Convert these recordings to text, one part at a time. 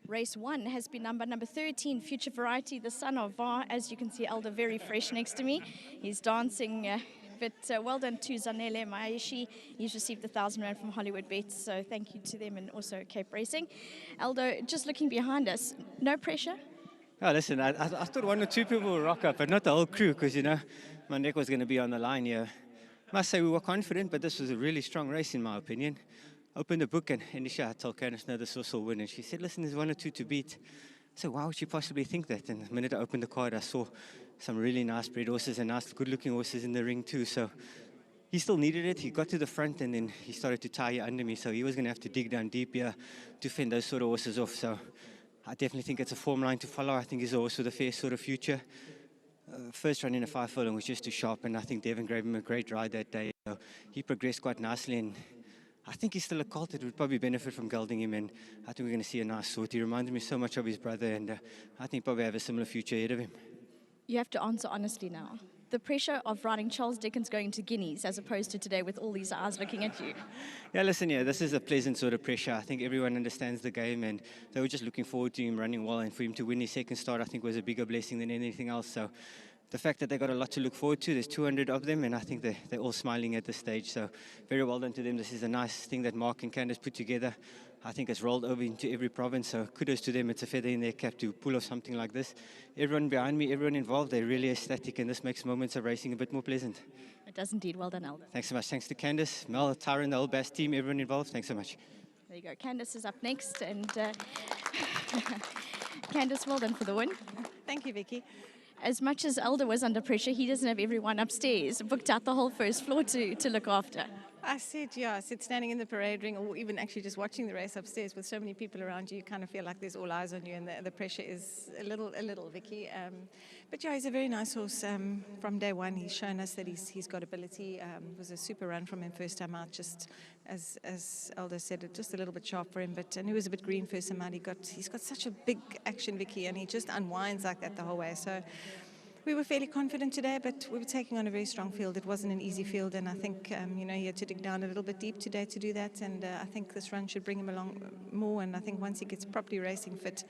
Race 1 has been number 13, Future Variety, the son of Va. As you can see, Elder very fresh next to me. He's dancing. But well done to Zanele Maeshi. He's received the 1,000 Rand from Hollywoodbets, so thank you to them and also Cape Racing. Aldo, just looking behind us, no pressure? Oh, listen, I thought one or two people would rock up, but not the whole crew, because, you know, my neck was going to be on the line here. Must say we were confident, but this was a really strong race, in my opinion. Opened the book, and Anisha, I told Candice, no, this horse will win. And she said, listen, there's one or two to beat. So why would you possibly think that? And the minute I opened the card, I saw some really nice bred horses and nice, good-looking horses in the ring too. So he still needed it. He got to the front, and then he started to tire under me. So he was going to have to dig down deep here to fend those sort of horses off. So I definitely think it's a form line to follow. I think he's a horse with a fair sort of future. First run in a 5 furlong was just too sharp, and I think Devon gave him a great ride that day. So he progressed quite nicely, and I think he's still a colt that would probably benefit from gelding him, and I think we're going to see a nice sort. He reminded me so much of his brother, and I think probably have a similar future ahead of him. You have to answer honestly now. The pressure of riding Charles Dickens going to Guineas as opposed to today with all these eyes looking at you. Yeah, listen, this is a pleasant sort of pressure. I think everyone understands the game, and they were just looking forward to him running well, and for him to win his second start, I think was a bigger blessing than anything else. So the fact that they got a lot to look forward to, there's 200 of them, and I think they're all smiling at this stage. So very well done to them. This is a nice thing that Mark and Candice put together. I think it's rolled over into every province, so kudos to them. It's a feather in their cap to pull off something like this. Everyone behind me, everyone involved, they're really ecstatic, and this makes moments of racing a bit more pleasant. It does indeed. Well done, Aldo. Thanks so much. Thanks to Candice, Mel, Tyron, the whole BAS team, everyone involved. Thanks so much. There you go. Candice is up next, and Candice, well done for the win. Thank you, Vicky. As much as Elder was under pressure, he doesn't have everyone upstairs, booked out the whole first floor to look after. I said standing in the parade ring, or even actually just watching the race upstairs with so many people around you, you kind of feel like there's all eyes on you, and the pressure is a little, Vicky. But yeah, he's a very nice horse. From day one, he's shown us that he's got ability. It was a super run from him first time out, just as Aldo said, just a little bit sharp for him. And he was a bit green first time out. He's got such a big action, Vicky, and he just unwinds like that the whole way. So we were fairly confident today, but we were taking on a very strong field. It wasn't an easy field, and I think he had to dig down a little bit deep today to do that. And I think this run should bring him along more. And I think once he gets properly racing fit,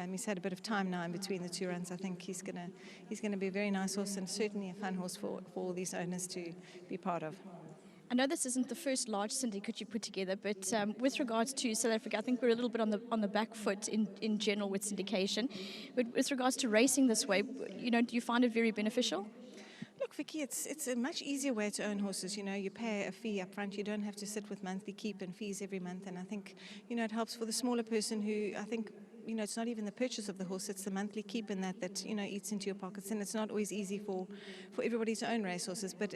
he's had a bit of time now in between the two runs. I think he's gonna be a very nice horse, and certainly a fun horse for all these owners to be part of. I know this isn't the first large syndicate you put together, but with regards to South Africa, I think we're a little bit on the back foot in general with syndication. But with regards to racing this way, do you find it very beneficial? Look, Vicky, it's a much easier way to own horses. You pay a fee up front. You don't have to sit with monthly keep and fees every month. And I think, it helps for the smaller person who, I think, it's not even the purchase of the horse, it's the monthly keep in that eats into your pockets. And it's not always easy for everybody to own racehorses. But,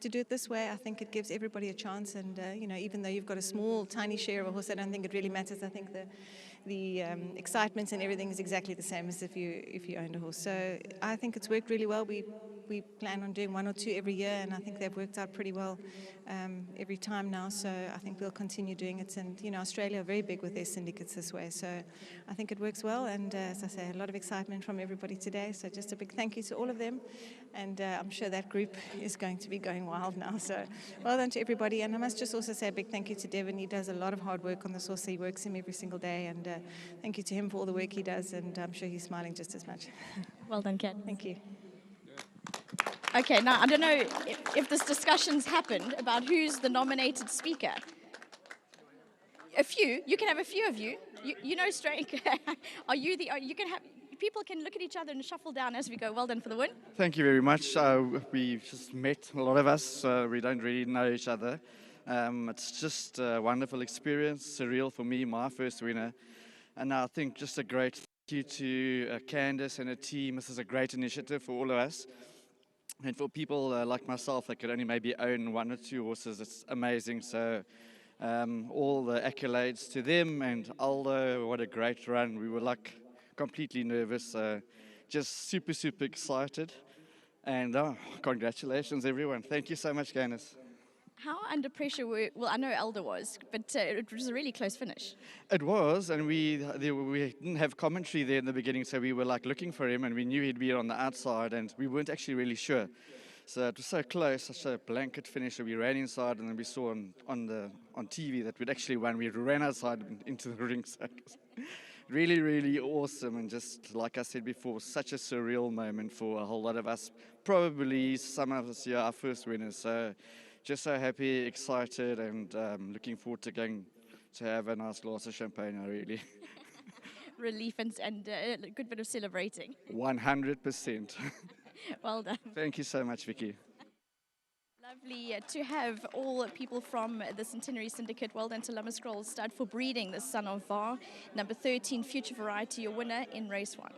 to do it this way, I think it gives everybody a chance. And, even though you've got a small, tiny share of a horse, I don't think it really matters. I think the excitement and everything is exactly the same as if you owned a horse. So I think it's worked really well. We plan on doing one or two every year, and I think they've worked out pretty well every time now. So I think we'll continue doing it. And, Australia are very big with their syndicates this way. So I think it works well. And as I say, a lot of excitement from everybody today. So just a big thank you to all of them. And I'm sure that group is going to be going wild now. So well done to everybody. And I must just also say a big thank you to Devon. He does a lot of hard work on this horse. He works him every single day. And thank you to him for all the work he does. And I'm sure he's smiling just as much. Well done, Kat. Thank you. Okay, now I don't know if this discussion's happened about who's the nominated speaker. A few. You can have a few of you. Straight. You can have. People can look at each other and shuffle down as we go. Well done for the win. Thank you very much. We've just met, a lot of us. We don't really know each other. It's just a wonderful experience, surreal for me, my first winner. And I think just a great thank you to Candice and her team. This is a great initiative for all of us. And for people like myself that could only maybe own one or two horses, it's amazing. So all the accolades to them, and Aldo, what a great run. We were completely nervous, just super, super excited. And congratulations, everyone. Thank you so much, Candice. How under pressure I know Elder was, but it was a really close finish. It was, and we didn't have commentary there in the beginning, so we were looking for him, and we knew he'd be on the outside, and we weren't actually really sure. So it was so close, such a blanket finish that we ran inside, and then we saw on TV that we'd actually won. We ran outside into the ring. So really, really awesome. And just like I said before, such a surreal moment for a whole lot of us. Probably some of us here are our first winners. So just so happy, excited, and looking forward to going to have a nice glass of champagne, really. Relief and a good bit of celebrating. 100%. Well done. Thank you so much, Vicky. Lovely to have all people from the Centenary Syndicate. Well done to Lama Scrolls Stud for breeding the son of VAR. Number 13, Future Variety, your winner in race 1.